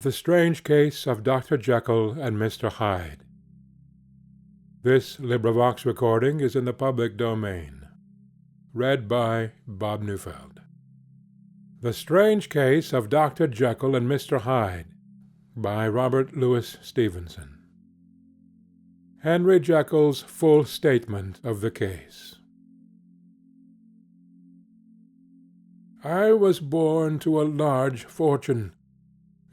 The Strange Case of Dr. Jekyll and Mr. Hyde. This recording is in the public domain. Read by Bob Neufeld. The Strange Case of Dr. Jekyll and Mr. Hyde, by Robert Louis Stevenson. Henry Jekyll's full statement of the case. I was born to a large fortune,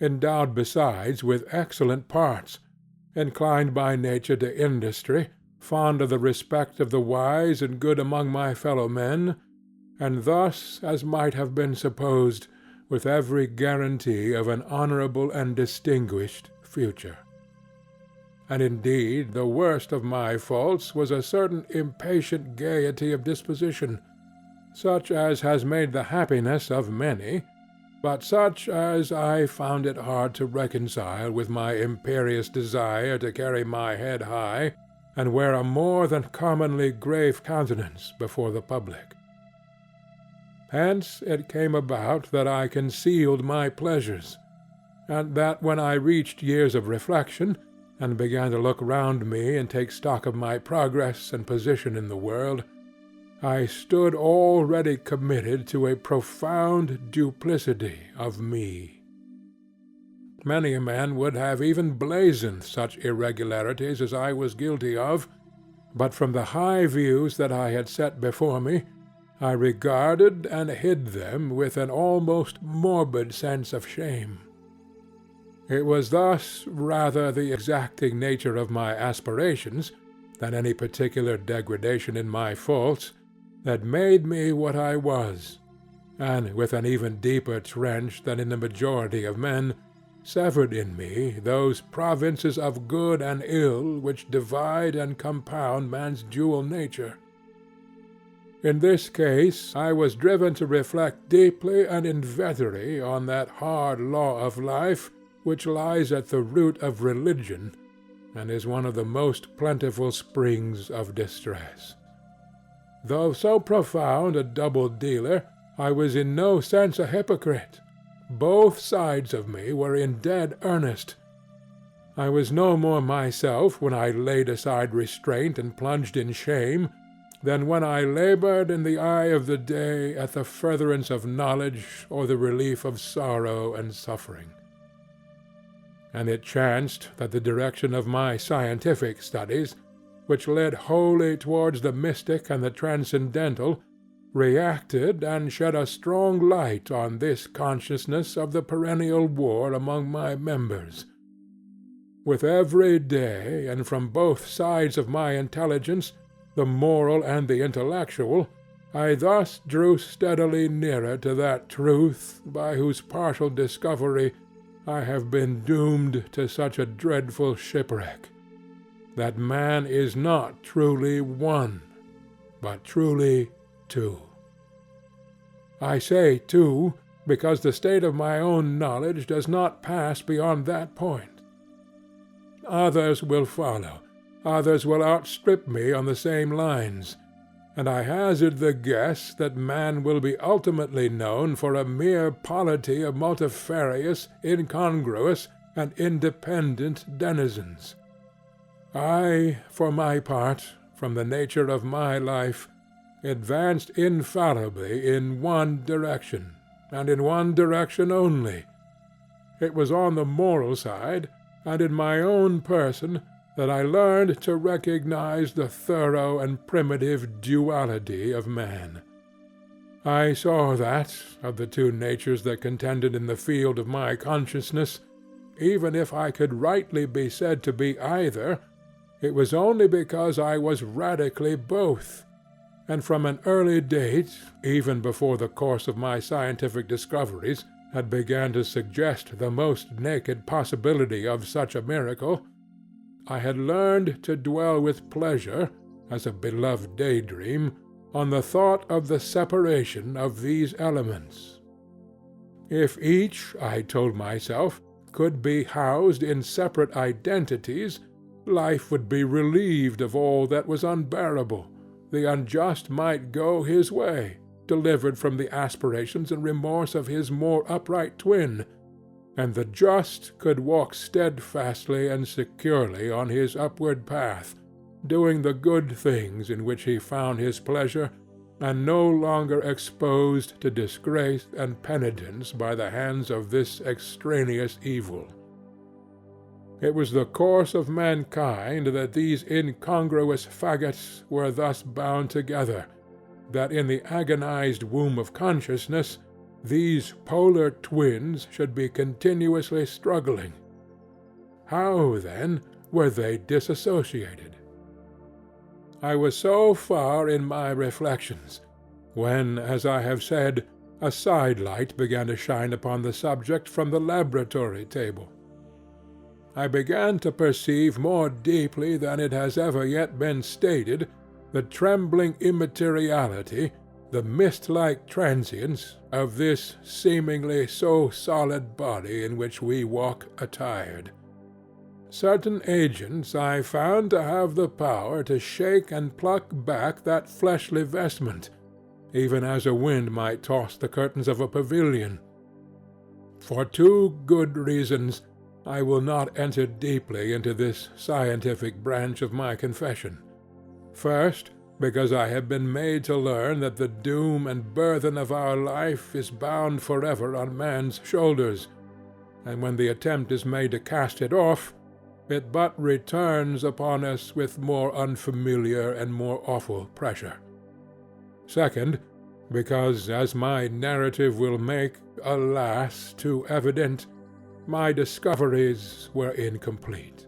endowed besides with excellent parts, inclined by nature to industry, fond of the respect of the wise and good among my fellow-men, and thus, as might have been supposed, with every guarantee of an honourable and distinguished future. And indeed the worst of my faults was a certain impatient gaiety of disposition, such as has made the happiness of many, but such as I found it hard to reconcile with my imperious desire to carry my head high, and wear a more than commonly grave countenance before the public. Hence it came about that I concealed my pleasures, and that when I reached years of reflection, and began to look round me and take stock of my progress and position in the world, I stood already committed to a profound duplicity of me. Many a man would have even blazoned such irregularities as I was guilty of, but from the high views that I had set before me, I regarded and hid them with an almost morbid sense of shame. It was thus rather the exacting nature of my aspirations, than any particular degradation in my faults, that made me what I was, and with an even deeper trench than in the majority of men, severed in me those provinces of good and ill which divide and compound man's dual nature. In this case I was driven to reflect deeply and inveterately on that hard law of life which lies at the root of religion, and is one of the most plentiful springs of distress. Though so profound a double-dealer, I was in no sense a hypocrite. Both sides of me were in dead earnest. I was no more myself when I laid aside restraint and plunged in shame, than when I labored in the eye of the day at the furtherance of knowledge or the relief of sorrow and suffering. And it chanced that the direction of my scientific studies, which led wholly towards the mystic and the transcendental, reacted and shed a strong light on this consciousness of the perennial war among my members. With every day, and from both sides of my intelligence, the moral and the intellectual, I thus drew steadily nearer to that truth by whose partial discovery I have been doomed to such a dreadful shipwreck, that man is not truly one, but truly two. I say two, because the state of my own knowledge does not pass beyond that point. Others will follow, others will outstrip me on the same lines, and I hazard the guess that man will be ultimately known for a mere polity of multifarious, incongruous, and independent denizens. I, for my part, from the nature of my life, advanced infallibly in one direction, and in one direction only. It was on the moral side, and in my own person, that I learned to recognize the thorough and primitive duality of man. I saw that, of the two natures that contended in the field of my consciousness, even if I could rightly be said to be either, it was only because I was radically both, and from an early date, even before the course of my scientific discoveries had begun to suggest the most naked possibility of such a miracle, I had learned to dwell with pleasure, as a beloved daydream, on the thought of the separation of these elements. If each, I told myself, could be housed in separate identities, life would be relieved of all that was unbearable, the unjust might go his way, delivered from the aspirations and remorse of his more upright twin, and the just could walk steadfastly and securely on his upward path, doing the good things in which he found his pleasure, and no longer exposed to disgrace and penitence by the hands of this extraneous evil. It was the course of mankind that these incongruous faggots were thus bound together, that in the agonized womb of consciousness these polar twins should be continuously struggling. How, then, were they disassociated? I was so far in my reflections, when, as I have said, a side-light began to shine upon the subject from the laboratory table. I began to perceive more deeply than it has ever yet been stated the trembling immateriality, the mist-like transience of this seemingly so solid body in which we walk attired. Certain agents I found to have the power to shake and pluck back that fleshly vestment, even as a wind might toss the curtains of a pavilion. For two good reasons I will not enter deeply into this scientific branch of my confession. First, because I have been made to learn that the doom and burthen of our life is bound forever on man's shoulders, and when the attempt is made to cast it off, it but returns upon us with more unfamiliar and more awful pressure. Second, because, as my narrative will make, alas, too evident, my discoveries were incomplete.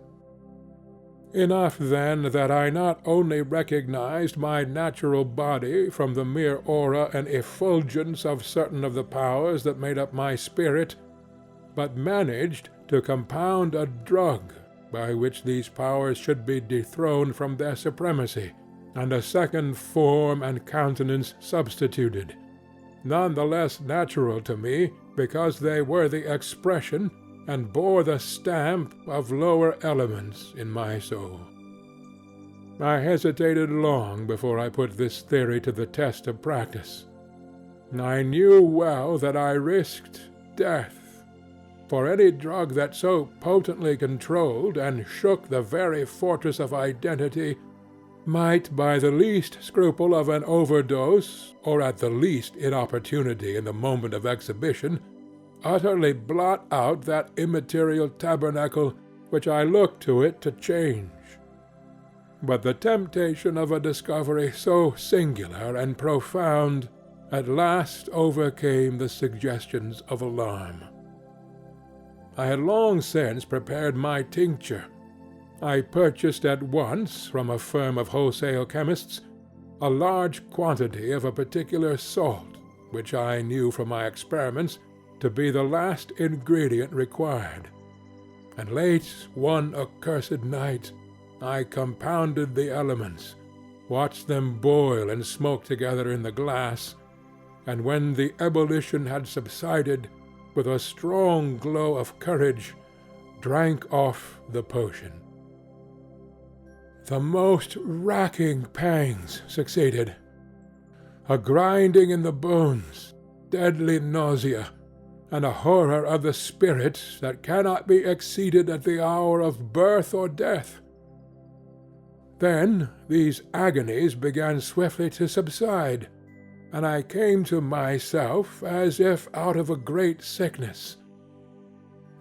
Enough, then, that I not only recognized my natural body from the mere aura and effulgence of certain of the powers that made up my spirit, but managed to compound a drug by which these powers should be dethroned from their supremacy, and a second form and countenance substituted, none the less natural to me because they were the expression and bore the stamp of lower elements in my soul. I hesitated long before I put this theory to the test of practice. I knew well that I risked death, for any drug that so potently controlled and shook the very fortress of identity might, by the least scruple of an overdose, or at the least inopportunity in the moment of exhibition, utterly blot out that immaterial tabernacle which I looked to it to change. But the temptation of a discovery so singular and profound at last overcame the suggestions of alarm. I had long since prepared my tincture. I purchased at once from a firm of wholesale chemists a large quantity of a particular salt, which I knew from my experiments to be the last ingredient required, and late one accursed night I compounded the elements, watched them boil and smoke together in the glass, and when the ebullition had subsided, with a strong glow of courage, drank off the potion. The most racking pangs succeeded. A grinding in the bones, deadly nausea, and a horror of the spirit that cannot be exceeded at the hour of birth or death. Then these agonies began swiftly to subside, and I came to myself as if out of a great sickness.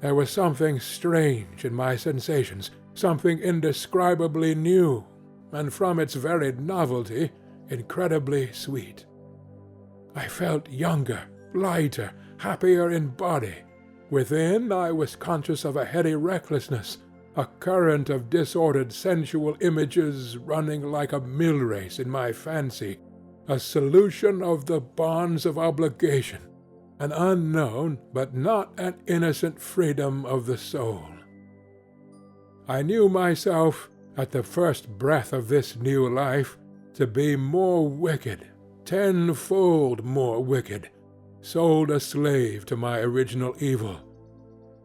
There was something strange in my sensations, something indescribably new, and from its very novelty, incredibly sweet. I felt younger, lighter, happier in body. Within I was conscious of a heady restlessness, a current of disordered sensual images running like a mill-race in my fancy, a solution of the bonds of obligation, an unknown but not an innocent freedom of the soul. I knew myself, at the first breath of this new life, to be more wicked, tenfold more wicked, sold a slave to my original evil,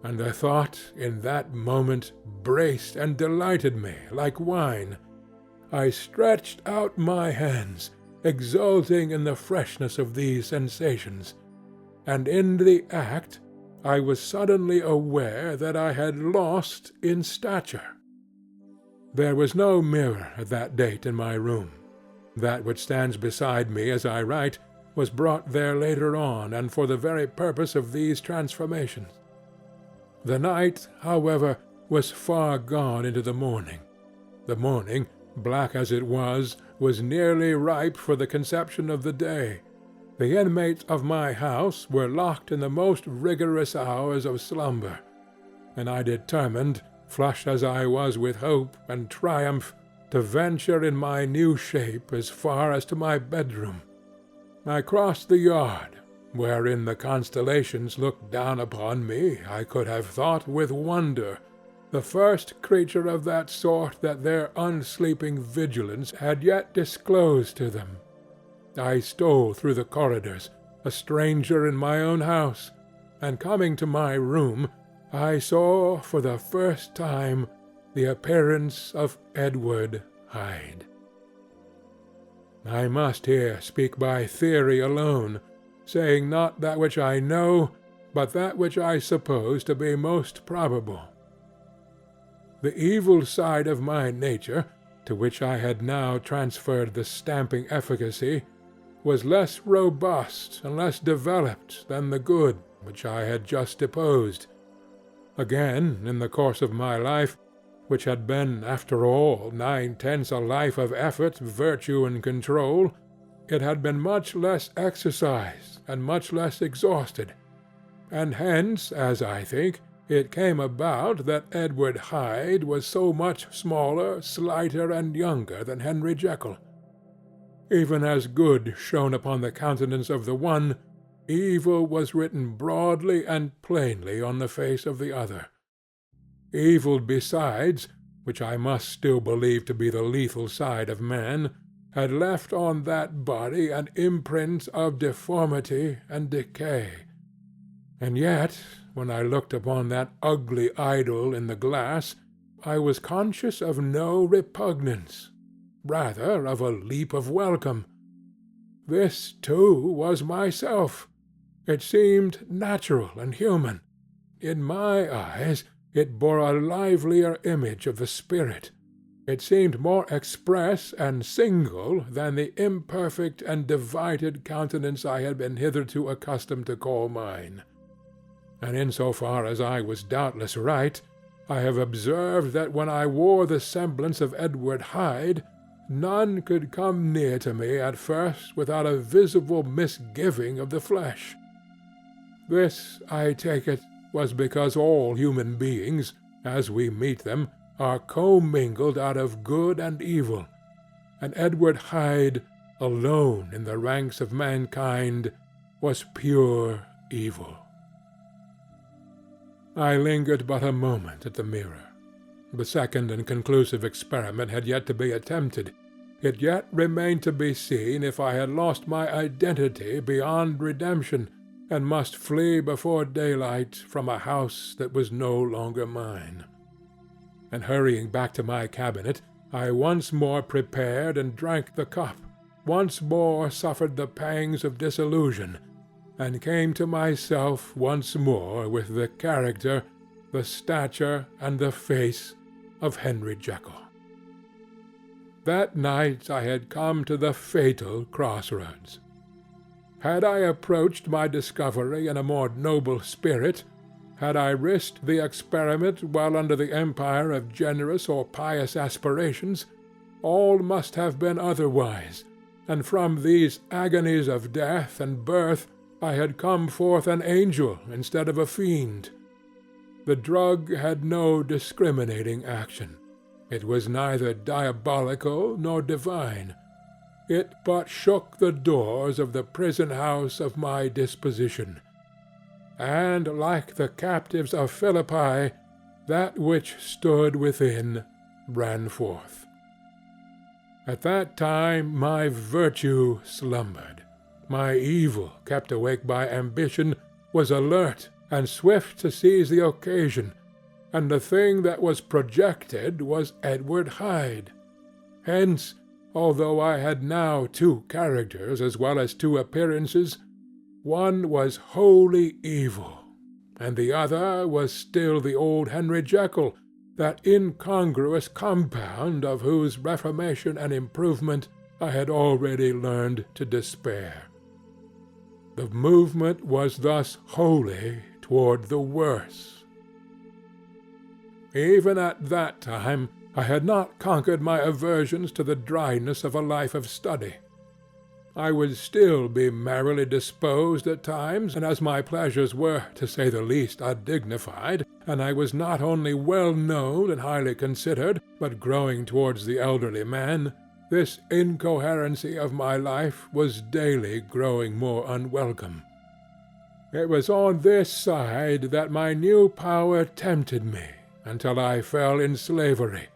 and the thought in that moment braced and delighted me like wine. I stretched out my hands, exulting in the freshness of these sensations, and in the act I was suddenly aware that I had lost in stature. There was no mirror at that date in my room. That which stands beside me as I write was brought there later on, and for the very purpose of these transformations. The night, however, was far gone into the morning. The morning, black as it was nearly ripe for the conception of the day. The inmates of my house were locked in the most rigorous hours of slumber, and I determined, flushed as I was with hope and triumph, to venture in my new shape as far as to my bedroom. I crossed the yard, wherein the constellations looked down upon me, I could have thought with wonder, the first creature of that sort that their unsleeping vigilance had yet disclosed to them. I stole through the corridors, a stranger in my own house, and coming to my room, I saw for the first time the appearance of Edward Hyde. I must here speak by theory alone, saying not that which I know, but that which I suppose to be most probable. The evil side of my nature, to which I had now transferred the stamping efficacy, was less robust and less developed than the good which I had just deposed. Again, in the course of my life, which had been, after all, 9/10 a life of effort, virtue, and control, it had been much less exercised and much less exhausted, and hence, as I think, it came about that Edward Hyde was so much smaller, slighter, and younger than Henry Jekyll. Even as good shone upon the countenance of the one, evil was written broadly and plainly on the face of the other. Evil besides, which I must still believe to be the lethal side of man, had left on that body an imprint of deformity and decay. And yet, when I looked upon that ugly idol in the glass, I was conscious of no repugnance, rather of a leap of welcome. This, too, was myself. It seemed natural and human. In my eyes, it bore a livelier image of the spirit. It seemed more express and single than the imperfect and divided countenance I had been hitherto accustomed to call mine. And in so far as I was doubtless right, I have observed that when I wore the semblance of Edward Hyde, none could come near to me at first without a visible misgiving of the flesh. This, I take it, was because all human beings, as we meet them, are commingled out of good and evil, and Edward Hyde, alone in the ranks of mankind, was pure evil. I lingered but a moment at the mirror. The second and conclusive experiment had yet to be attempted. It yet remained to be seen if I had lost my identity beyond redemption, and must flee before daylight from a house that was no longer mine. And hurrying back to my cabinet, I once more prepared and drank the cup, once more suffered the pangs of disillusion, and came to myself once more with the character, the stature, and the face of Henry Jekyll. That night I had come to the fatal crossroads. Had I approached my discovery in a more noble spirit, had I risked the experiment while under the empire of generous or pious aspirations, all must have been otherwise, and from these agonies of death and birth I had come forth an angel instead of a fiend. The drug had no discriminating action. It was neither diabolical nor divine. It but shook the doors of the prison-house of my disposition, and, like the captives of Philippi, that which stood within ran forth. At that time my virtue slumbered. My evil, kept awake by ambition, was alert and swift to seize the occasion, and the thing that was projected was Edward Hyde. Hence, although I had now two characters as well as two appearances, one was wholly evil, and the other was still the old Henry Jekyll, that incongruous compound of whose reformation and improvement I had already learned to despair. The movement was thus wholly toward the worse. Even at that time I had not conquered my aversions to the dryness of a life of study. I would still be merrily disposed at times, and as my pleasures were, to say the least, undignified, and I was not only well known and highly considered, but growing towards the elderly man, this incoherency of my life was daily growing more unwelcome. It was on this side that my new power tempted me, until I fell in slavery.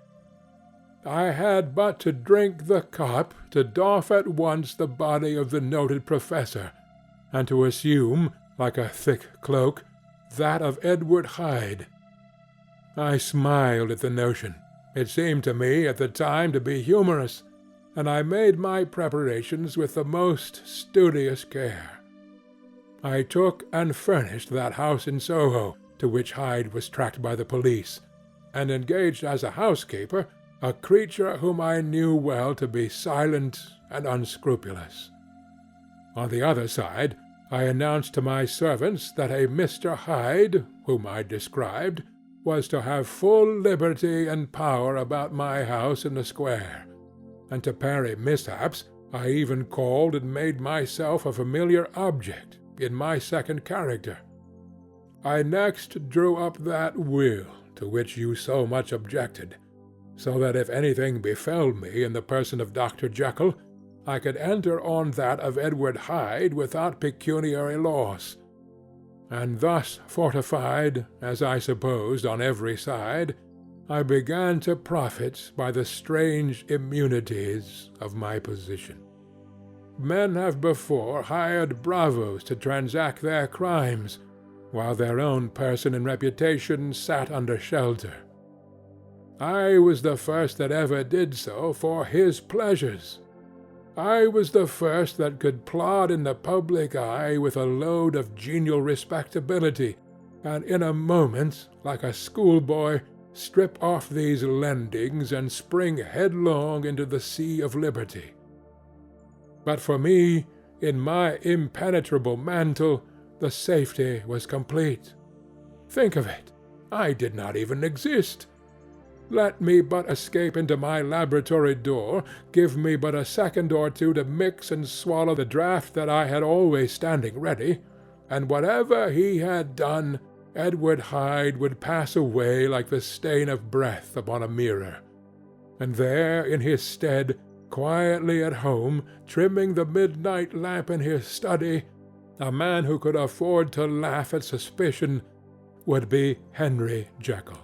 I had but to drink the cup to doff at once the body of the noted professor, and to assume, like a thick cloak, that of Edward Hyde. I smiled at the notion. It seemed to me at the time to be humorous, and I made my preparations with the most studious care. I took and furnished that house in Soho, to which Hyde was tracked by the police, and engaged as a housekeeper a creature whom I knew well to be silent and unscrupulous. On the other side, I announced to my servants that a Mr. Hyde, whom I described, was to have full liberty and power about my house in the square, and to parry mishaps I even called and made myself a familiar object in my second character. I next drew up that will to which you so much objected, so that if anything befell me in the person of Dr. Jekyll, I could enter on that of Edward Hyde without pecuniary loss. And thus fortified, as I supposed, on every side, I began to profit by the strange immunities of my position. Men have before hired bravos to transact their crimes, while their own person and reputation sat under shelter. I was the first that ever did so for his pleasures. I was the first that could plod in the public eye with a load of genial respectability, and in a moment, like a schoolboy, strip off these lendings and spring headlong into the sea of liberty. But for me, in my impenetrable mantle, the safety was complete. Think of it! I did not even exist. Let me but escape into my laboratory door, give me but a second or two to mix and swallow the draught that I had always standing ready, and whatever he had done, Edward Hyde would pass away like the stain of breath upon a mirror, and there in his stead, quietly at home, trimming the midnight lamp in his study, a man who could afford to laugh at suspicion would be Henry Jekyll.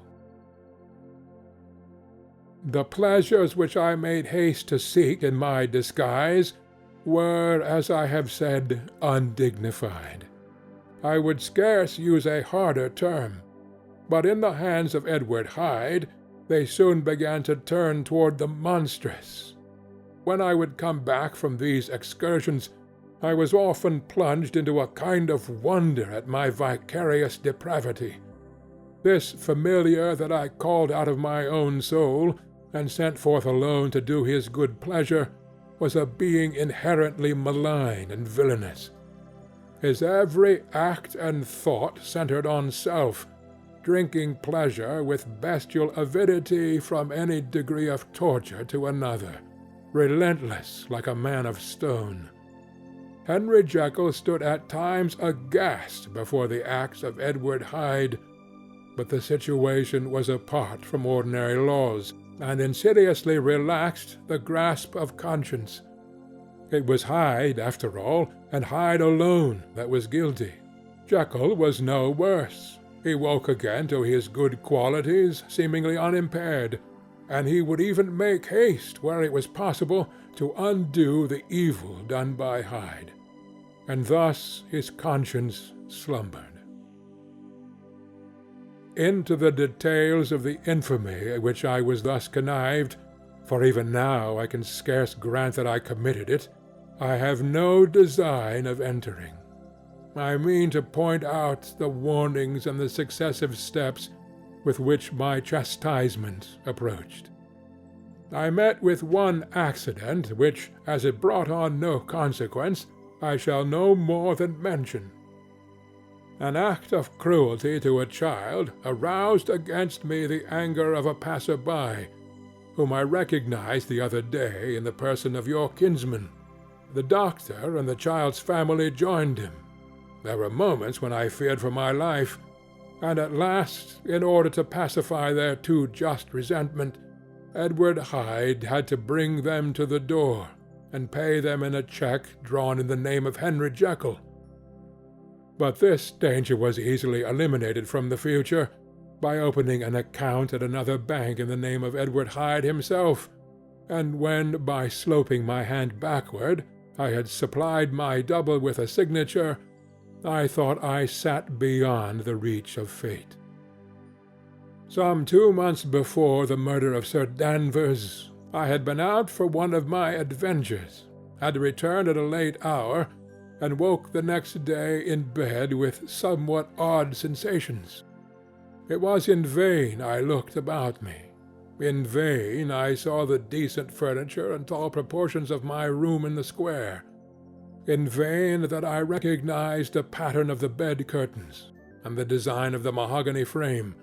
The pleasures which I made haste to seek in my disguise were, as I have said, undignified. I would scarce use a harder term, but in the hands of Edward Hyde they soon began to turn toward the monstrous. When I would come back from these excursions, I was often plunged into a kind of wonder at my vicarious depravity. This familiar that I called out of my own soul, and sent forth alone to do his good pleasure, was a being inherently malign and villainous. His every act and thought centred on self, drinking pleasure with bestial avidity from any degree of torture to another, relentless like a man of stone. Henry Jekyll stood at times aghast before the acts of Edward Hyde, but the situation was apart from ordinary laws, and insidiously relaxed the grasp of conscience. It was Hyde, after all, and Hyde alone, that was guilty. Jekyll was no worse. He woke again to his good qualities, seemingly unimpaired, and he would even make haste, where it was possible, to undo the evil done by Hyde. And thus his conscience slumbered. Into the details of the infamy at which I was thus connived, for even now I can scarce grant that I committed it, I have no design of entering. I mean to point out the warnings and the successive steps with which my chastisement approached. I met with one accident which, as it brought on no consequence, I shall no more than mention. An act of cruelty to a child aroused against me the anger of a passer-by, whom I recognized the other day in the person of your kinsman. The doctor and the child's family joined him. There were moments when I feared for my life, and at last, in order to pacify their too just resentment, Edward Hyde had to bring them to the door, and pay them in a check drawn in the name of Henry Jekyll. But this danger was easily eliminated from the future by opening an account at another bank in the name of Edward Hyde himself, and when, by sloping my hand backward, I had supplied my double with a signature, I thought I sat beyond the reach of fate. Some 2 months before the murder of Sir Danvers, I had been out for one of my adventures, had returned at a late hour, and woke the next day in bed with somewhat odd sensations. It was in vain I looked about me. In vain I saw the decent furniture and tall proportions of my room in the square. In vain that I recognized the pattern of the bed curtains and the design of the mahogany frame.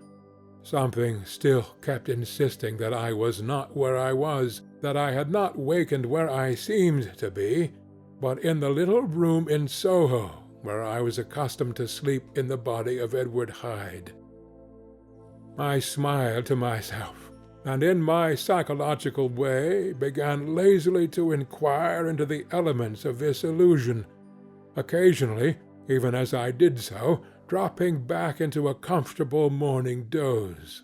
Something still kept insisting that I was not where I was, that I had not wakened where I seemed to be, but in the little room in Soho where I was accustomed to sleep in the body of Edward Hyde. I smiled to myself, and in my psychological way began lazily to inquire into the elements of this illusion, occasionally, even as I did so, dropping back into a comfortable morning doze.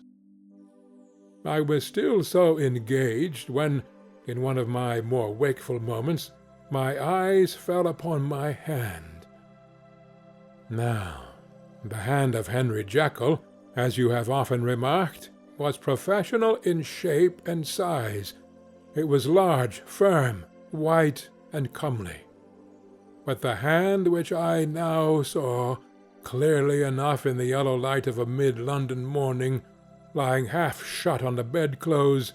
I was still so engaged when, in one of my more wakeful moments, my eyes fell upon my hand. Now, the hand of Henry Jekyll, as you have often remarked, was professional in shape and size. It was large, firm, white, and comely. But the hand which I now saw, clearly enough in the yellow light of a mid-London morning, lying half shut on the bedclothes,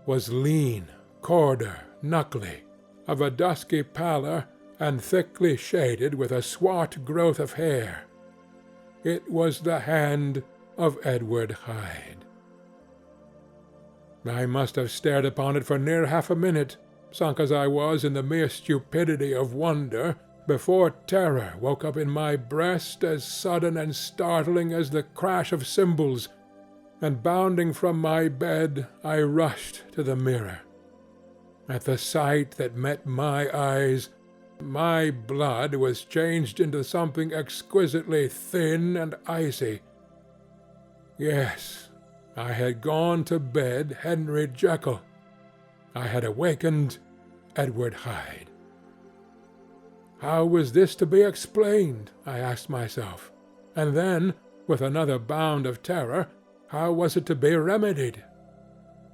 was lean, corder, knuckly, of a dusky pallor, and thickly shaded with a swart growth of hair. It was the hand of Edward Hyde. I must have stared upon it for near half a minute, sunk as I was in the mere stupidity of wonder, before terror woke up in my breast as sudden and startling as the crash of cymbals, and bounding from my bed I rushed to the mirror. At the sight that met my eyes, my blood was changed into something exquisitely thin and icy. Yes, I had gone to bed Henry Jekyll. I had awakened Edward Hyde. How was this to be explained? I asked myself. And then, with another bound of terror, how was it to be remedied?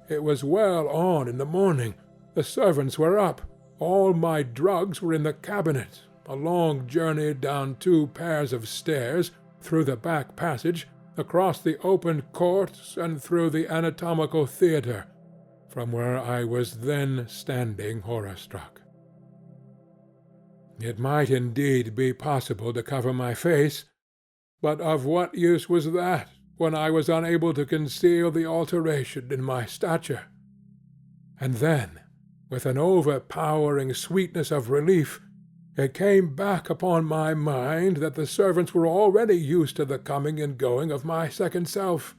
It was well on in the morning. The servants were up. All my drugs were in the cabinet. A long journey down 2 pairs of stairs, through the back passage, across the open court, and through the anatomical theatre, from where I was then standing horror-struck. It might indeed be possible to cover my face, but of what use was that, when I was unable to conceal the alteration in my stature? And then, with an overpowering sweetness of relief, it came back upon my mind that the servants were already used to the coming and going of my second self.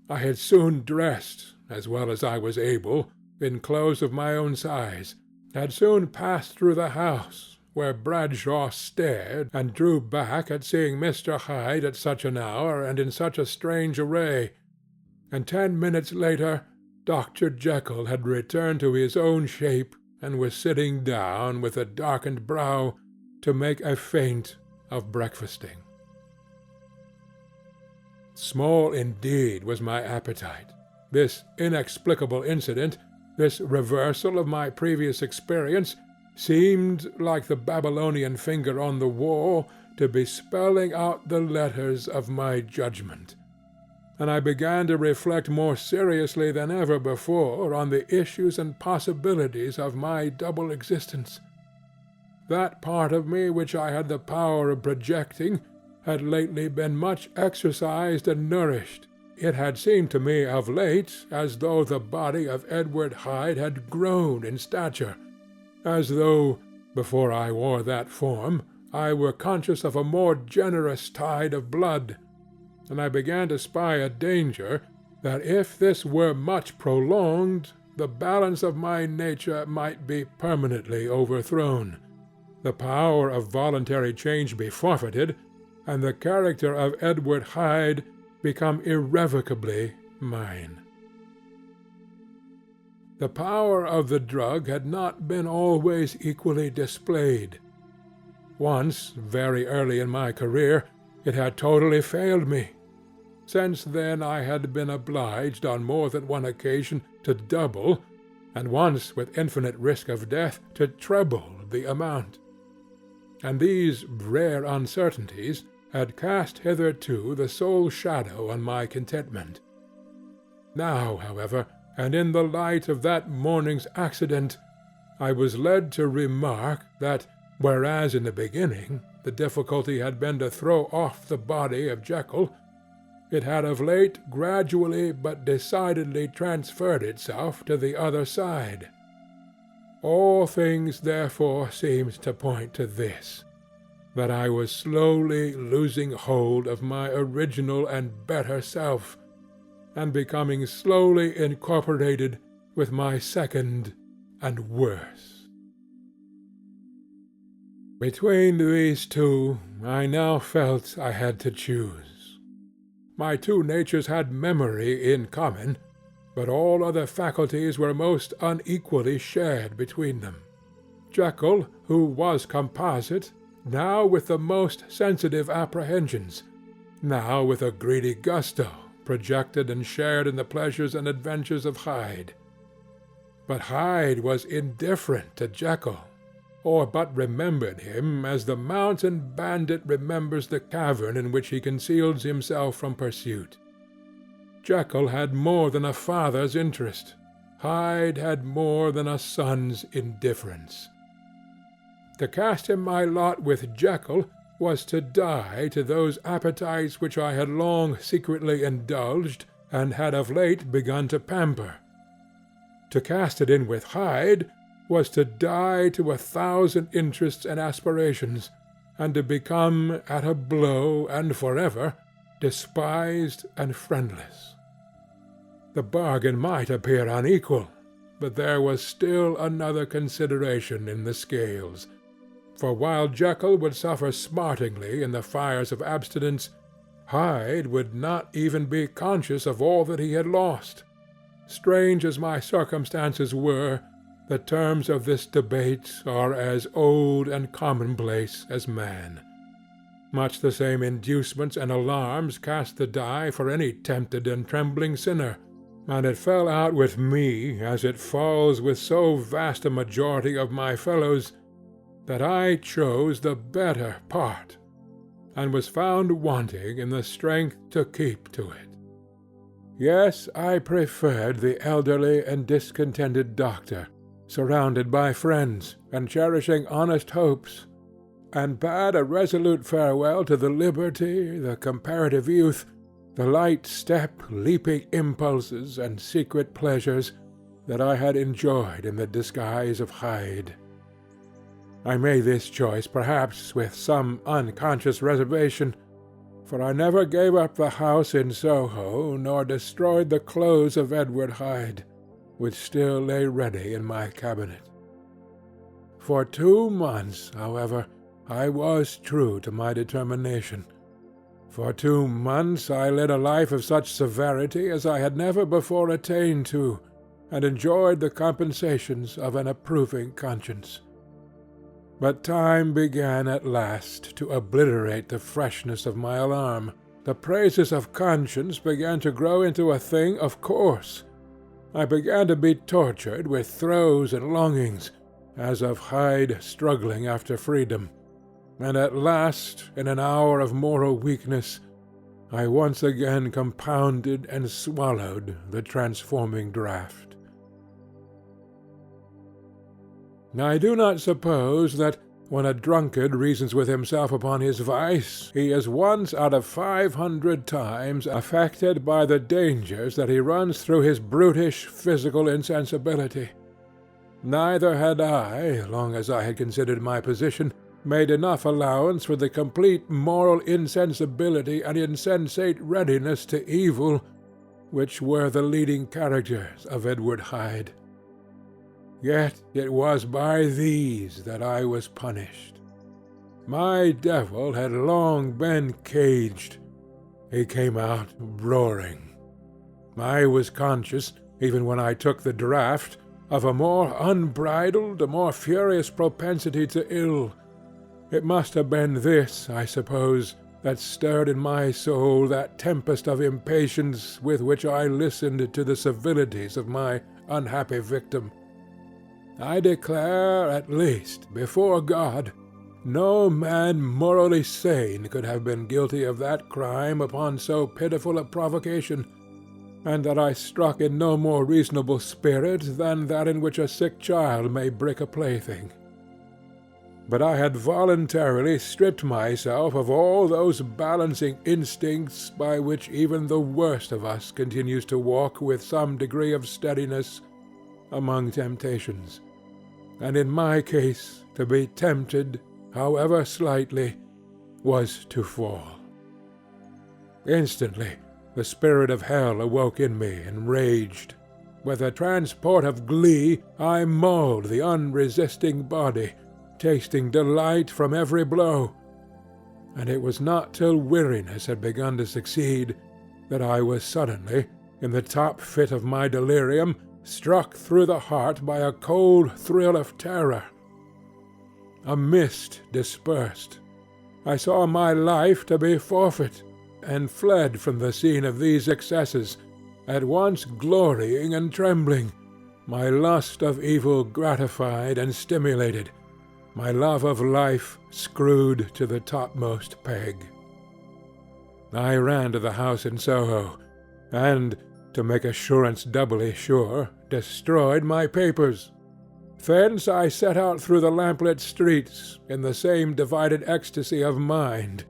I had soon dressed, as well as I was able, in clothes of my own size, had soon passed through the house, where Bradshaw stared and drew back at seeing Mr. Hyde at such an hour and in such a strange array, and 10 minutes later Dr. Jekyll had returned to his own shape and was sitting down with a darkened brow to make a feint of breakfasting. Small indeed was my appetite. This inexplicable incident, this reversal of my previous experience, seemed, like the Babylonian finger on the wall, to be spelling out the letters of my judgment, and I began to reflect more seriously than ever before on the issues and possibilities of my double existence. That part of me which I had the power of projecting had lately been much exercised and nourished. It had seemed to me of late as though the body of Edward Hyde had grown in stature, as though, before I wore that form, I were conscious of a more generous tide of blood, and I began to spy a danger that if this were much prolonged, the balance of my nature might be permanently overthrown, the power of voluntary change be forfeited, and the character of Edward Hyde become irrevocably mine. The power of the drug had not been always equally displayed. Once, very early in my career, it had totally failed me. Since then I had been obliged on more than one occasion to double, and once with infinite risk of death to treble the amount. And these rare uncertainties had cast hitherto the sole shadow on my contentment. Now, however, and in the light of that morning's accident, I was led to remark that, whereas in the beginning the difficulty had been to throw off the body of Jekyll, it had of late gradually but decidedly transferred itself to the other side. All things therefore seemed to point to this, that I was slowly losing hold of my original and better self, and becoming slowly incorporated with my second and worse. Between these two I now felt I had to choose. My two natures had memory in common, but all other faculties were most unequally shared between them. Jekyll, who was composite, now with the most sensitive apprehensions, now with a greedy gusto, projected and shared in the pleasures and adventures of Hyde. But Hyde was indifferent to Jekyll, or but remembered him as the mountain bandit remembers the cavern in which he conceals himself from pursuit. Jekyll had more than a father's interest. Hyde had more than a son's indifference. To cast in my lot with Jekyll was to die to those appetites which I had long secretly indulged and had of late begun to pamper. To cast it in with Hyde was to die to 1,000 interests and aspirations, and to become, at a blow and forever, despised and friendless. The bargain might appear unequal, but there was still another consideration in the scales, for while Jekyll would suffer smartingly in the fires of abstinence, Hyde would not even be conscious of all that he had lost. Strange as my circumstances were, the terms of this debate are as old and commonplace as man. Much the same inducements and alarms cast the die for any tempted and trembling sinner, and it fell out with me, as it falls with so vast a majority of my fellows, that I chose the better part, and was found wanting in the strength to keep to it. Yes, I preferred the elderly and discontented doctor, surrounded by friends, and cherishing honest hopes, and bade a resolute farewell to the liberty, the comparative youth, the light step, leaping impulses, and secret pleasures that I had enjoyed in the disguise of Hyde. I made this choice perhaps with some unconscious reservation, for I never gave up the house in Soho, nor destroyed the clothes of Edward Hyde, which still lay ready in my cabinet. For 2 months, however, I was true to my determination. For 2 months I led a life of such severity as I had never before attained to, and enjoyed the compensations of an approving conscience. But time began at last to obliterate the freshness of my alarm. The praises of conscience began to grow into a thing of course. I began to be tortured with throes and longings, as of Hyde struggling after freedom, and at last, in an hour of moral weakness, I once again compounded and swallowed the transforming draught. I do not suppose that, when a drunkard reasons with himself upon his vice, he is once out of 500 times affected by the dangers that he runs through his brutish physical insensibility. Neither had I, long as I had considered my position, made enough allowance for the complete moral insensibility and insensate readiness to evil which were the leading characters of Edward Hyde. Yet it was by these that I was punished. My devil had long been caged. He came out roaring. I was conscious, even when I took the draught, of a more unbridled, a more furious propensity to ill. It must have been this, I suppose, that stirred in my soul that tempest of impatience with which I listened to the civilities of my unhappy victim. I declare, at least, before God, no man morally sane could have been guilty of that crime upon so pitiful a provocation, and that I struck in no more reasonable spirit than that in which a sick child may break a plaything. But I had voluntarily stripped myself of all those balancing instincts by which even the worst of us continues to walk with some degree of steadiness among temptations, and in my case to be tempted, however slightly, was to fall. Instantly the spirit of hell awoke in me and raged. With a transport of glee I mauled the unresisting body, tasting delight from every blow, and it was not till weariness had begun to succeed that I was suddenly, in the top fit of my delirium, struck through the heart by a cold thrill of terror. A mist dispersed. I saw my life to be forfeit, and fled from the scene of these excesses, at once glorying and trembling, my lust of evil gratified and stimulated, my love of life screwed to the topmost peg. I ran to the house in Soho, and, to make assurance doubly sure, destroyed my papers. Thence I set out through the lamplit streets, in the same divided ecstasy of mind,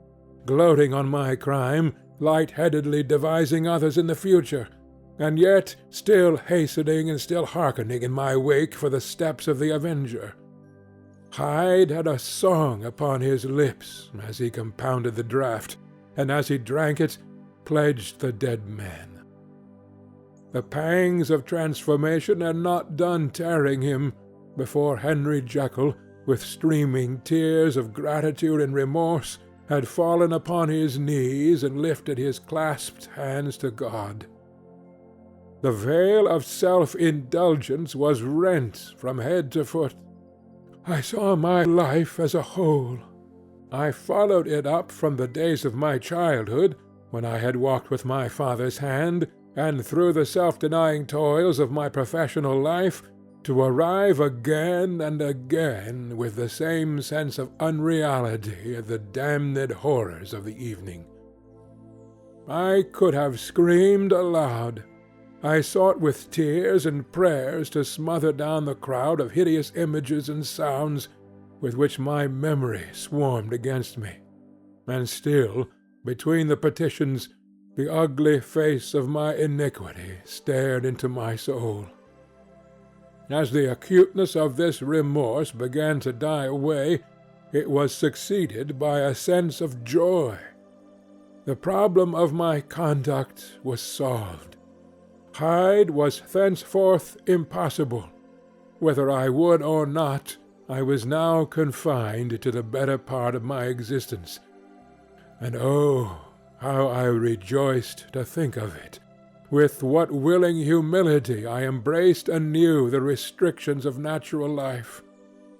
gloating on my crime, light-headedly devising others in the future, and yet still hastening and still hearkening in my wake for the steps of the avenger. Hyde had a song upon his lips as he compounded the draught, and as he drank it, pledged the dead man. The pangs of transformation had not done tearing him before Henry Jekyll, with streaming tears of gratitude and remorse, had fallen upon his knees and lifted his clasped hands to God. The veil of self-indulgence was rent from head to foot. I saw my life as a whole. I followed it up from the days of my childhood, when I had walked with my father's hand, and through the self-denying toils of my professional life, to arrive again and again with the same sense of unreality at the damned horrors of the evening. I could have screamed aloud. I sought with tears and prayers to smother down the crowd of hideous images and sounds with which my memory swarmed against me, and still, between the petitions, the ugly face of my iniquity stared into my soul. As the acuteness of this remorse began to die away, it was succeeded by a sense of joy. The problem of my conduct was solved. Hyde was thenceforth impossible. Whether I would or not, I was now confined to the better part of my existence. And oh, how I rejoiced to think of it! With what willing humility I embraced anew the restrictions of natural life!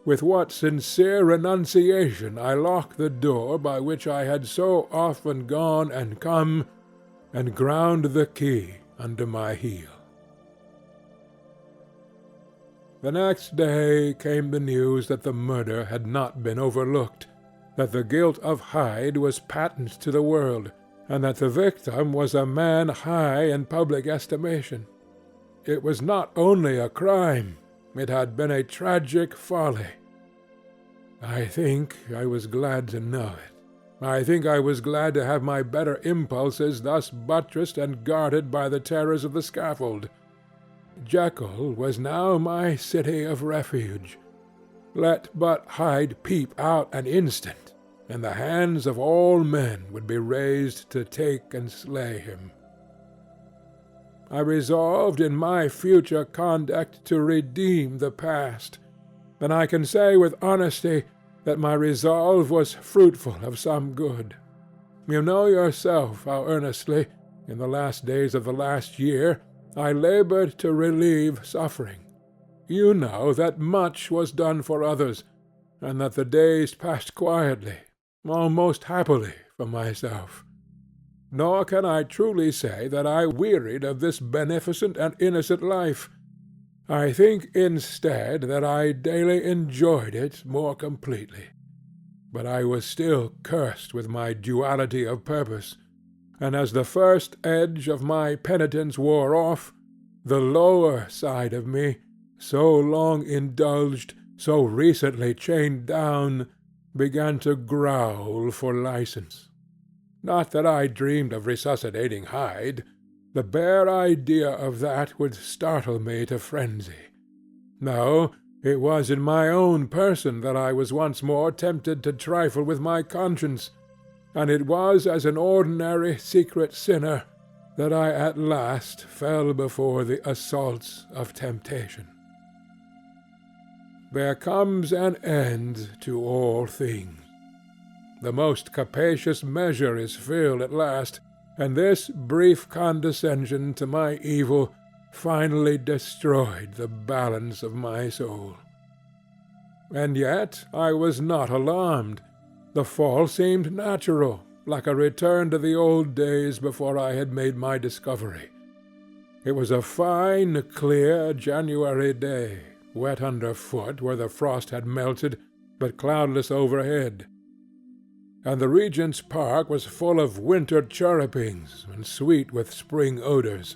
With what sincere renunciation I locked the door by which I had so often gone and come, and ground the key under my heel. The next day came the news that the murder had not been overlooked, that the guilt of Hyde was patent to the world, and that the victim was a man high in public estimation. It was not only a crime, it had been a tragic folly. I think I was glad to know it. I think I was glad to have my better impulses thus buttressed and guarded by the terrors of the scaffold. Jekyll was now my city of refuge. Let but Hyde peep out an instant, and the hands of all men would be raised to take and slay him. I resolved in my future conduct to redeem the past, and I can say with honesty that my resolve was fruitful of some good. You know yourself how earnestly, in the last days of the last year, I labored to relieve suffering. You know that much was done for others, and that the days passed quietly, almost happily, for myself. Nor can I truly say that I wearied of this beneficent and innocent life. I think instead that I daily enjoyed it more completely. But I was still cursed with my duality of purpose, and as the first edge of my penitence wore off, the lower side of me, so long indulged, so recently chained down, began to growl for license. Not that I dreamed of resuscitating Hyde. The bare idea of that would startle me to frenzy. No, it was in my own person that I was once more tempted to trifle with my conscience, and it was as an ordinary secret sinner that I at last fell before the assaults of temptation. There comes an end to all things. The most capacious measure is filled at last, and this brief condescension to my evil finally destroyed the balance of my soul. And yet I was not alarmed. The fall seemed natural, like a return to the old days before I had made my discovery. It was a fine, clear January day, wet underfoot where the frost had melted, but cloudless overhead, and the Regent's Park was full of winter chirrupings and sweet with spring odors.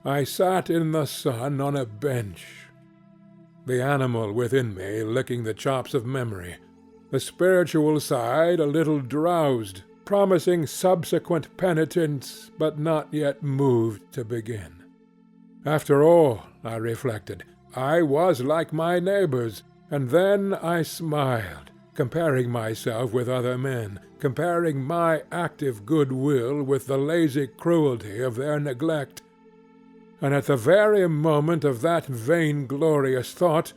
I sat in the sun on a bench, the animal within me licking the chops of memory, the spiritual side a little drowsed, promising subsequent penitence, but not yet moved to begin. After all, I reflected, I was like my neighbors, and then I smiled, comparing myself with other men, comparing my active good-will with the lazy cruelty of their neglect. And at the very moment of that vainglorious thought,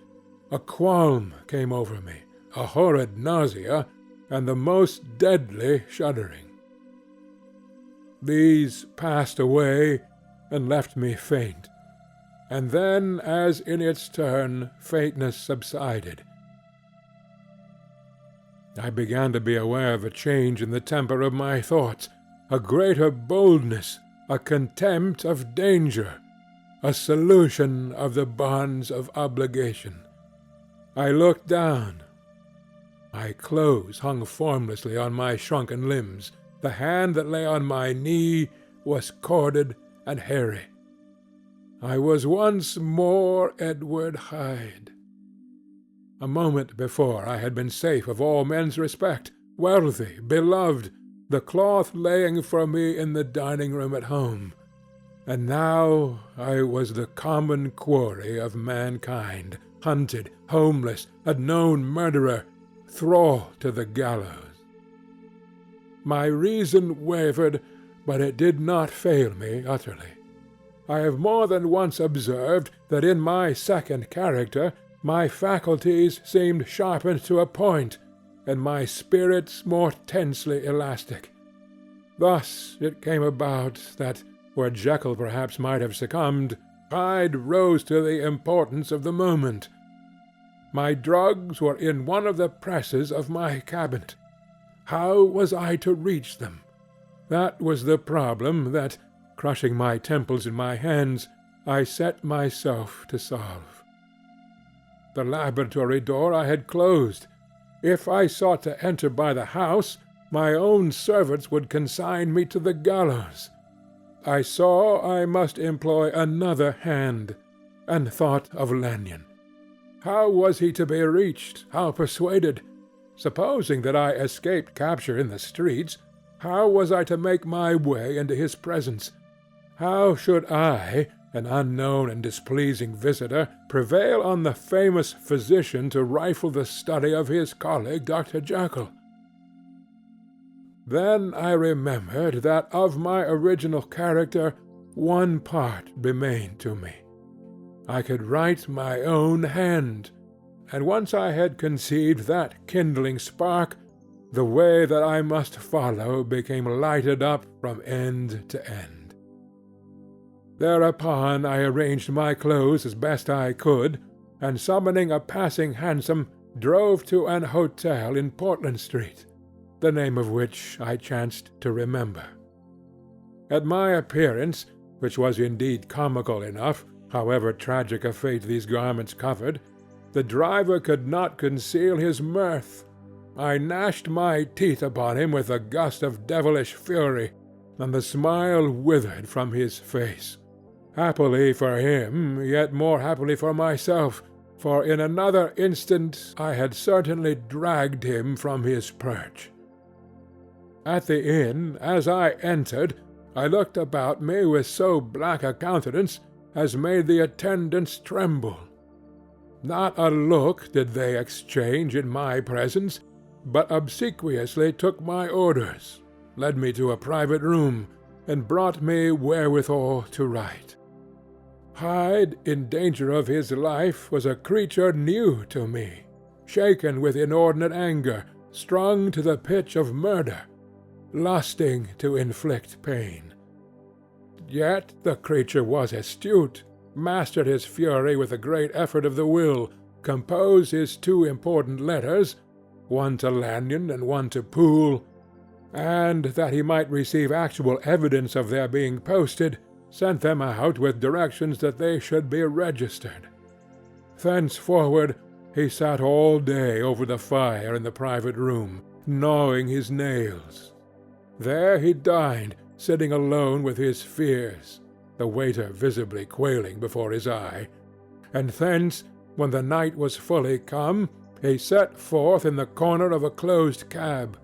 a qualm came over me, a horrid nausea, and the most deadly shuddering. These passed away and left me faint, and then, as in its turn, faintness subsided. I began to be aware of a change in the temper of my thoughts, a greater boldness, a contempt of danger, a solution of the bonds of obligation. I looked down. My clothes hung formlessly on my shrunken limbs. The hand that lay on my knee was corded and hairy. I was once more Edward Hyde. A moment before I had been safe of all men's respect, wealthy, beloved, the cloth laying for me in the dining-room at home. And now I was the common quarry of mankind, hunted, homeless, a known murderer, thrall to the gallows. My reason wavered, but it did not fail me utterly. I have more than once observed that in my second character my faculties seemed sharpened to a point, and my spirits more tensely elastic. Thus it came about that, where Jekyll perhaps might have succumbed, Hyde rose to the importance of the moment. My drugs were in one of the presses of my cabinet. How was I to reach them? That was the problem that, crushing my temples in my hands, I set myself to solve. The laboratory door I had closed. If I sought to enter by the house, my own servants would consign me to the gallows. I saw I must employ another hand, and thought of Lanyon. How was he to be reached? How persuaded? Supposing that I escaped capture in the streets, how was I to make my way into his presence? How should I, an unknown and displeasing visitor, prevail on the famous physician to rifle the study of his colleague Dr. Jekyll? Then I remembered that of my original character one part remained to me. I could write my own hand, and once I had conceived that kindling spark, the way that I must follow became lighted up from end to end. Thereupon I arranged my clothes as best I could, and summoning a passing hansom, drove to an hotel in Portland Street, the name of which I chanced to remember. At my appearance, which was indeed comical enough, however tragic a fate these garments covered, the driver could not conceal his mirth. I gnashed my teeth upon him with a gust of devilish fury, and the smile withered from his face. Happily for him, yet more happily for myself, for in another instant I had certainly dragged him from his perch. At the inn, as I entered, I looked about me with so black a countenance as made the attendants tremble. Not a look did they exchange in my presence, but obsequiously took my orders, led me to a private room, and brought me wherewithal to write. Hyde, in danger of his life, was a creature new to me, shaken with inordinate anger, strung to the pitch of murder, lusting to inflict pain. Yet the creature was astute, mastered his fury with a great effort of the will, composed his two important letters, one to Lanyon and one to Poole, and, that he might receive actual evidence of their being posted, sent them out with directions that they should be registered. Thenceforward he sat all day over the fire in the private room, gnawing his nails. There he dined, sitting alone with his fears, the waiter visibly quailing before his eye, and thence, when the night was fully come, he set forth in the corner of a closed cab,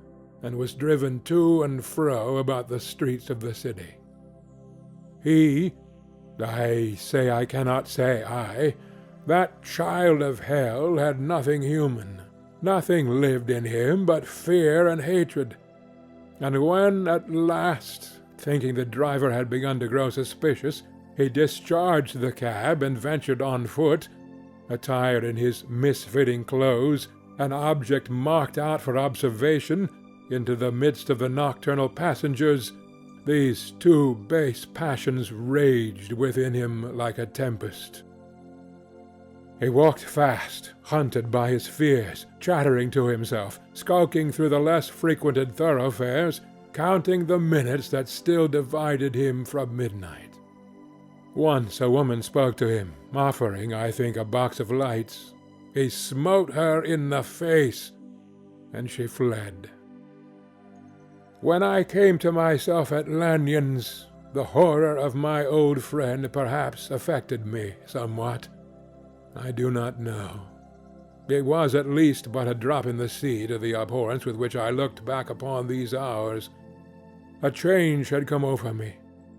and was driven to and fro about the streets of the city. I cannot say I, that child of hell had nothing human, nothing lived in him but fear and hatred, and when at last, thinking the driver had begun to grow suspicious, he discharged the cab and ventured on foot, attired in his misfitting clothes, an object marked out for observation, into the midst of the nocturnal passengers, these two base passions raged within him like a tempest. He walked fast, hunted by his fears, chattering to himself, skulking through the less frequented thoroughfares, counting the minutes that still divided him from midnight. Once a woman spoke to him, offering, I think, a box of lights. He smote her in the face, and she fled. When I came to myself at Lanyon's, the horror of my old friend perhaps affected me somewhat. I do not know. It was at least but a drop in the sea to the abhorrence with which I looked back upon these hours. A change had come over me.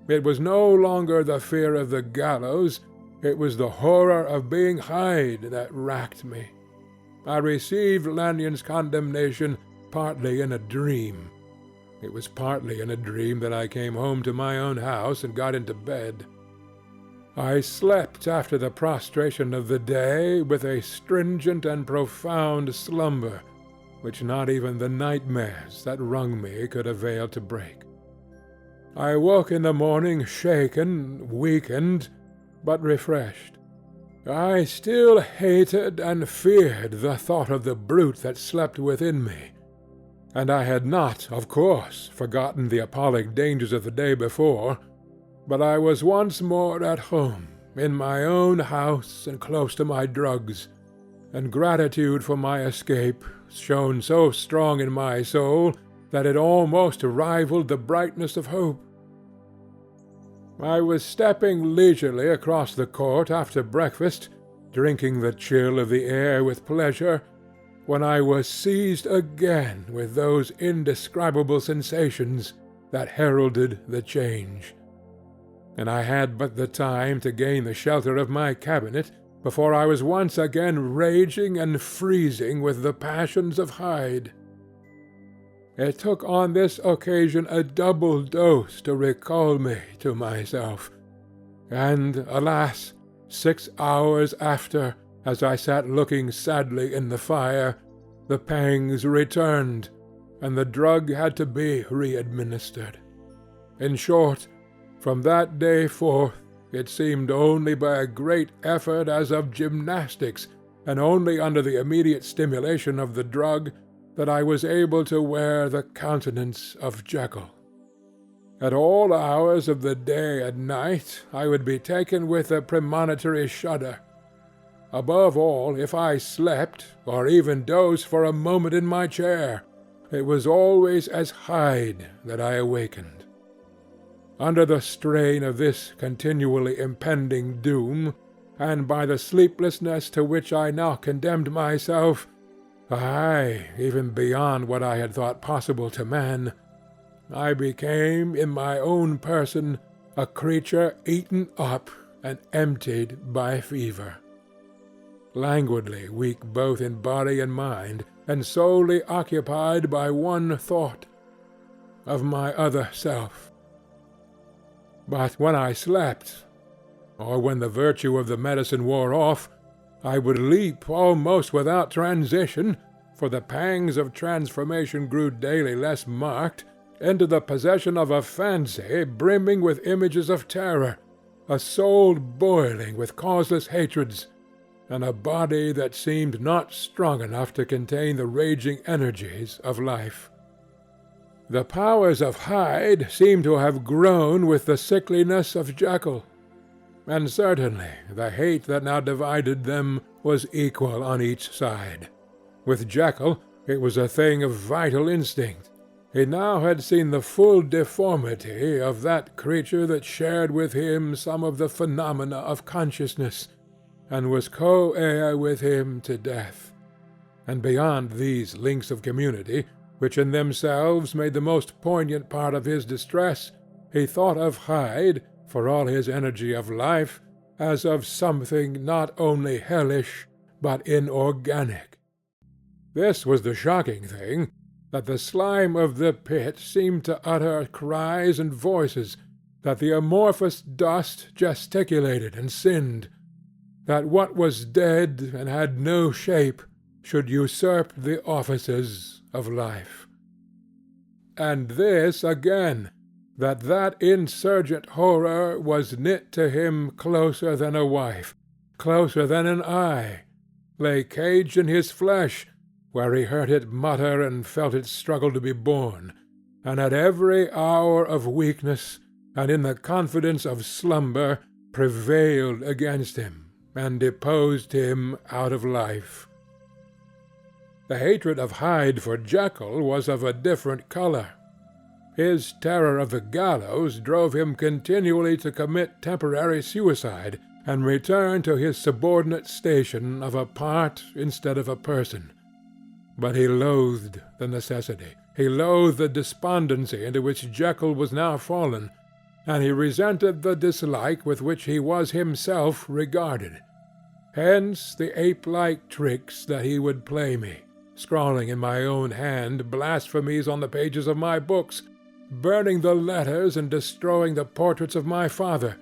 It was no longer the fear of the gallows, it was the horror of being Hyde that racked me. I received Lanyon's condemnation partly in a dream. It was partly in a dream that I came home to my own house and got into bed. I slept after the prostration of the day with a stringent and profound slumber, which not even the nightmares that wrung me could avail to break. I woke in the morning shaken, weakened, but refreshed. I still hated and feared the thought of the brute that slept within me, and I had not, of course, forgotten the appalling dangers of the day before, but I was once more at home, in my own house and close to my drugs, and gratitude for my escape shone so strong in my soul that it almost rivaled the brightness of hope. I was stepping leisurely across the court after breakfast, drinking the chill of the air with pleasure, when I was seized again with those indescribable sensations that heralded the change, and I had but the time to gain the shelter of my cabinet before I was once again raging and freezing with the passions of Hyde. It took on this occasion a double dose to recall me to myself, and, alas, 6 hours after, as I sat looking sadly in the fire, the pangs returned, and the drug had to be re-administered. In short, from that day forth, it seemed only by a great effort as of gymnastics, and only under the immediate stimulation of the drug, that I was able to wear the countenance of Jekyll. At all hours of the day and night I would be taken with a premonitory shudder. Above all, if I slept, or even dozed for a moment in my chair, it was always as Hyde that I awakened. Under the strain of this continually impending doom, and by the sleeplessness to which I now condemned myself, aye, even beyond what I had thought possible to man, I became in my own person a creature eaten up and emptied by fever. Languidly weak both in body and mind, and solely occupied by one thought, of my other self. But when I slept, or when the virtue of the medicine wore off, I would leap almost without transition, for the pangs of transformation grew daily less marked, into the possession of a fancy brimming with images of terror, a soul boiling with causeless hatreds, and a body that seemed not strong enough to contain the raging energies of life. The powers of Hyde seemed to have grown with the sickliness of Jekyll, and certainly the hate that now divided them was equal on each side. With Jekyll it was a thing of vital instinct. He now had seen the full deformity of that creature that shared with him some of the phenomena of consciousness, and was co-heir with him to death. And beyond these links of community, which in themselves made the most poignant part of his distress, he thought of Hyde, for all his energy of life, as of something not only hellish, but inorganic. This was the shocking thing, that the slime of the pit seemed to utter cries and voices, that the amorphous dust gesticulated and sinned, that what was dead and had no shape should usurp the offices of life. And this again, that insurgent horror was knit to him closer than a wife, closer than an eye, lay caged in his flesh, where he heard it mutter and felt it struggle to be born, and at every hour of weakness, and in the confidence of slumber, prevailed against him, and deposed him out of life. The hatred of Hyde for Jekyll was of a different colour. His terror of the gallows drove him continually to commit temporary suicide, and return to his subordinate station of a part instead of a person. But he loathed the necessity, he loathed the despondency into which Jekyll was now fallen, and he resented the dislike with which he was himself regarded. Hence the ape-like tricks that he would play me, scrawling in my own hand blasphemies on the pages of my books, burning the letters and destroying the portraits of my father,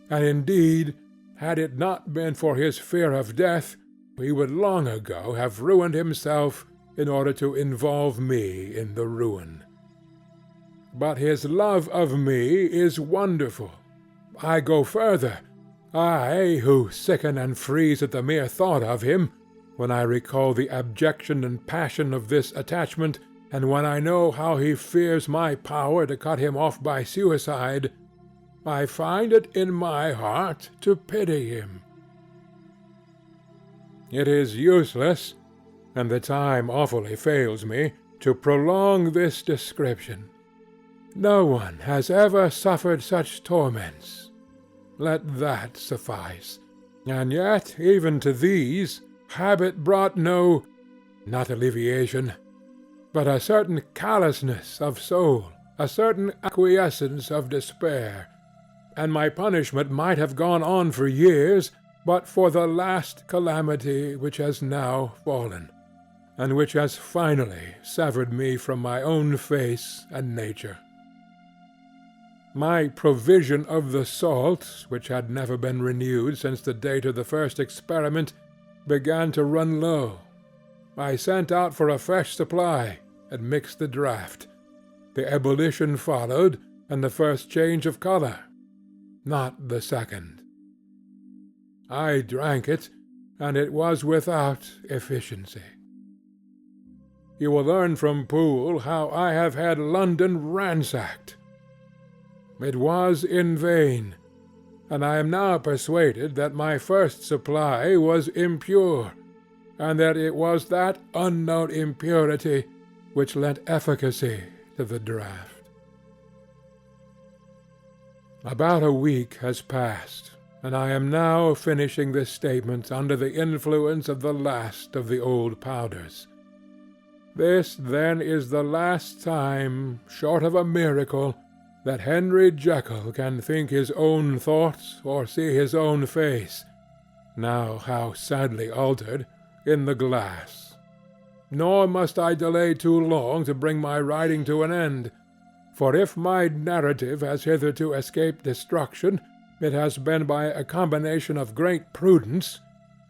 and indeed, had it not been for his fear of death, he would long ago have ruined himself in order to involve me in the ruin. But his love of me is wonderful. I go further. I, who sicken and freeze at the mere thought of him, when I recall the abjection and passion of this attachment, and when I know how he fears my power to cut him off by suicide, I find it in my heart to pity him. It is useless, and the time awfully fails me, to prolong this description. No one has ever suffered such torments. Let that suffice. And yet, even to these, habit brought no, not alleviation, but a certain callousness of soul, a certain acquiescence of despair, and my punishment might have gone on for years, but for the last calamity which has now fallen, and which has finally severed me from my own face and nature. My provision of the salt, which had never been renewed since the date of the first experiment, began to run low. I sent out for a fresh supply, and mixed the draught. The ebullition followed, and the first change of colour, not the second. I drank it, and it was without efficiency. You will learn from Poole how I have had London ransacked. It was in vain, and I am now persuaded that my first supply was impure, and that it was that unknown impurity which lent efficacy to the draught. About a week has passed, and I am now finishing this statement under the influence of the last of the old powders. This, then, is the last time, short of a miracle, that Henry Jekyll can think his own thoughts or see his own face, now how sadly altered, in the glass. Nor must I delay too long to bring my writing to an end, for if my narrative has hitherto escaped destruction, it has been by a combination of great prudence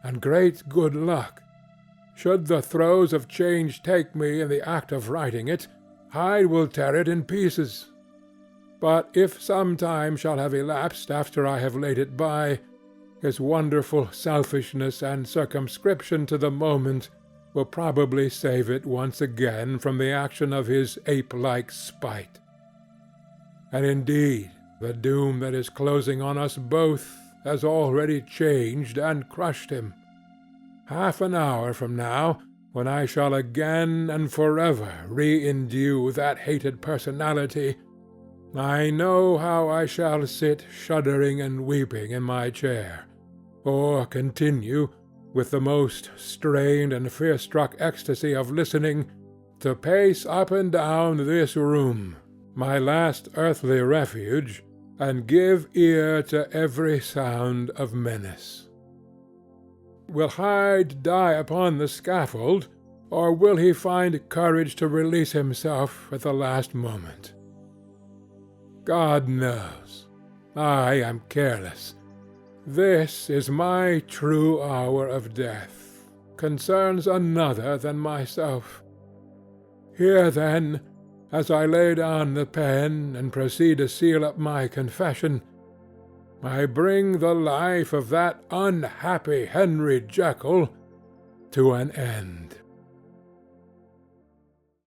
and great good luck. Should the throes of change take me in the act of writing it, Hyde will tear it in pieces. But if some time shall have elapsed after I have laid it by, his wonderful selfishness and circumscription to the moment will probably save it once again from the action of his ape-like spite. And indeed, the doom that is closing on us both has already changed and crushed him. Half an hour from now, when I shall again and forever re-indue that hated personality, I know how I shall sit shuddering and weeping in my chair, or continue, with the most strained and fear-struck ecstasy of listening, to pace up and down this room, my last earthly refuge, and give ear to every sound of menace. Will Hyde die upon the scaffold, or will he find courage to release himself at the last moment? God knows. I am careless. This is my true hour of death, concerns another than myself. Here, then, as I lay down the pen and proceed to seal up my confession, I bring the life of that unhappy Henry Jekyll to an end.